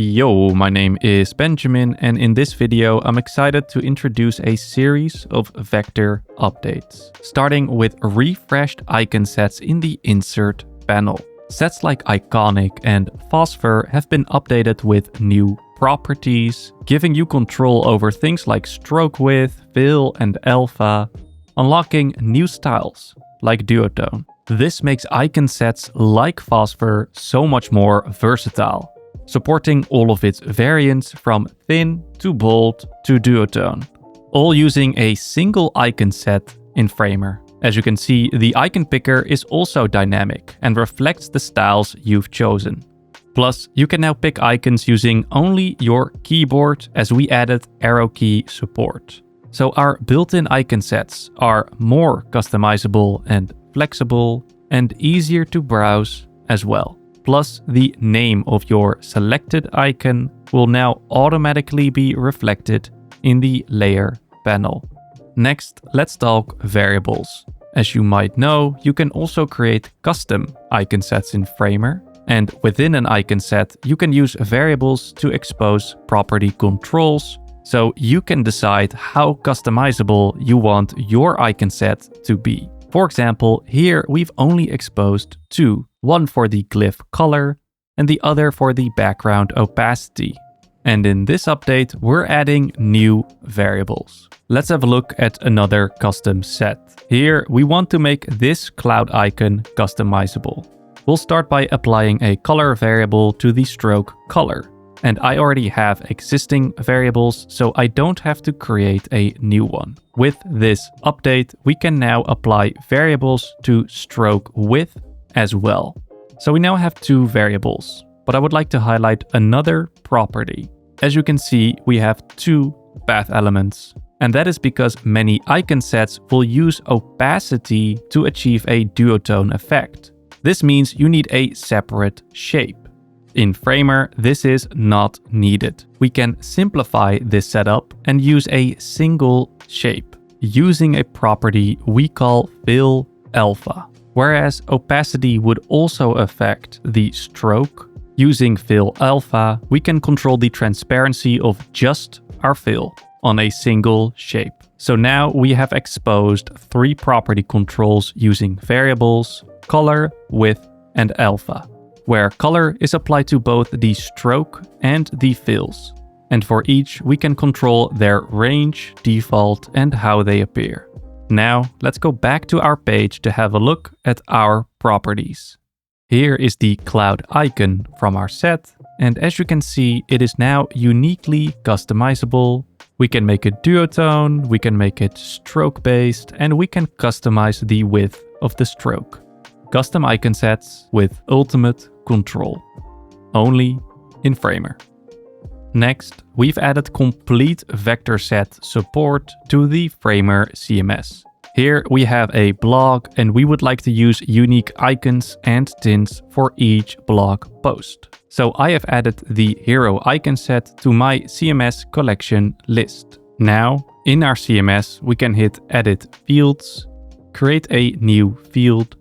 Yo, my name is Benjamin, and in this video I'm excited to introduce a series of vector updates, starting with refreshed icon sets in the insert panel. Sets like Iconic and Phosphor have been updated with new properties, giving you control over things like stroke width, fill, and alpha, unlocking new styles like duotone. This makes icon sets like Phosphor so much more versatile, supporting all of its variants from thin to bold to duotone, all using a single icon set in Framer. As you can see, the icon picker is also dynamic and reflects the styles you've chosen. Plus, you can now pick icons using only your keyboard, as we added arrow key support. So our built-in icon sets are more customizable and flexible and easier to browse as well. Plus, the name of your selected icon will now automatically be reflected in the layer panel. Next, let's talk variables. As you might know, you can also create custom icon sets in Framer, and within an icon set, you can use variables to expose property controls, so you can decide how customizable you want your icon set to be. For example, here we've only exposed two, one for the glyph color and the other for the background opacity. And in this update, we're adding new variables. Let's have a look at another custom set. Here, we want to make this cloud icon customizable. We'll start by applying a color variable to the stroke color. And I already have existing variables, so I don't have to create a new one. With this update, we can now apply variables to stroke width as well. So we now have two variables, but I would like to highlight another property. As you can see, we have two path elements, and that is because many icon sets will use opacity to achieve a duotone effect. This means you need a separate shape. In Framer, this is not needed. We can simplify this setup and use a single shape using a property we call fill alpha. Whereas opacity would also affect the stroke, using fill alpha, we can control the transparency of just our fill on a single shape. So now we have exposed three property controls using variables, color, width, and alpha, where color is applied to both the stroke and the fills. And for each, we can control their range, default, and how they appear. Now, let's go back to our page to have a look at our properties. Here is the cloud icon from our set, and as you can see, it is now uniquely customizable. We can make it duotone, we can make it stroke-based, and we can customize the width of the stroke. Custom icon sets with ultimate control, only in Framer. Next, we've added complete vector set support to the Framer CMS. Here we have a blog, and we would like to use unique icons and tints for each blog post. So I have added the hero icon set to my CMS collection list. Now, in our CMS, we can hit Edit Fields, create a new field,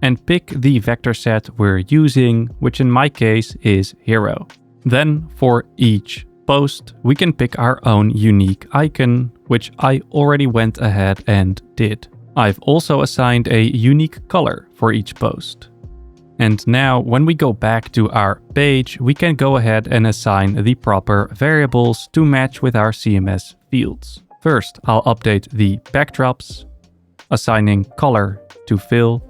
and pick the vector set we're using, which in my case is hero. Then for each post, we can pick our own unique icon, which I already went ahead and did. I've also assigned a unique color for each post. And now when we go back to our page, we can go ahead and assign the proper variables to match with our CMS fields. First, I'll update the backdrops, assigning color to fill.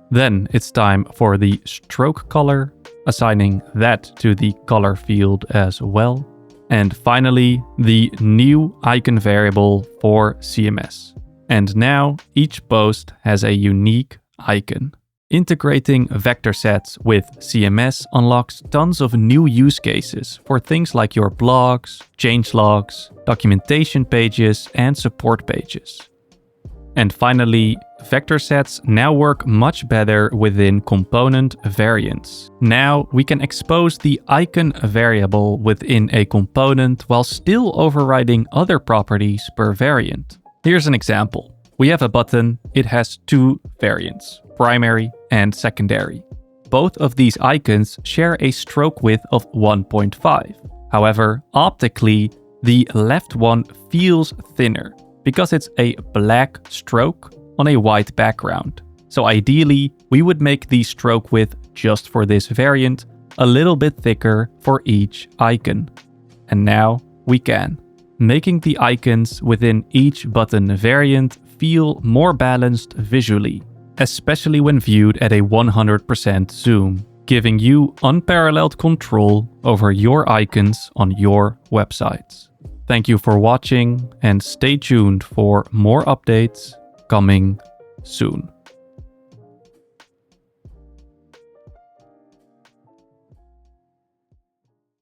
Then it's time for the stroke color, assigning that to the color field as well. And finally, the new icon variable for CMS. And now each post has a unique icon. Integrating vector sets with CMS unlocks tons of new use cases for things like your blogs, changelogs, documentation pages, and support pages. And finally, vector sets now work much better within component variants. Now we can expose the icon variable within a component while still overriding other properties per variant. Here's an example. We have a button, it has two variants, primary and secondary. both of these icons share a stroke width of 1.5. However, optically, the left one feels thinner because it's a black stroke on a white background. So ideally, we would make the stroke width just for this variant a little bit thicker for each icon. And now we can, making the icons within each button variant feel more balanced visually, especially when viewed at a 100% zoom, giving you unparalleled control over your icons on your websites. Thank you for watching and stay tuned for more updates coming soon.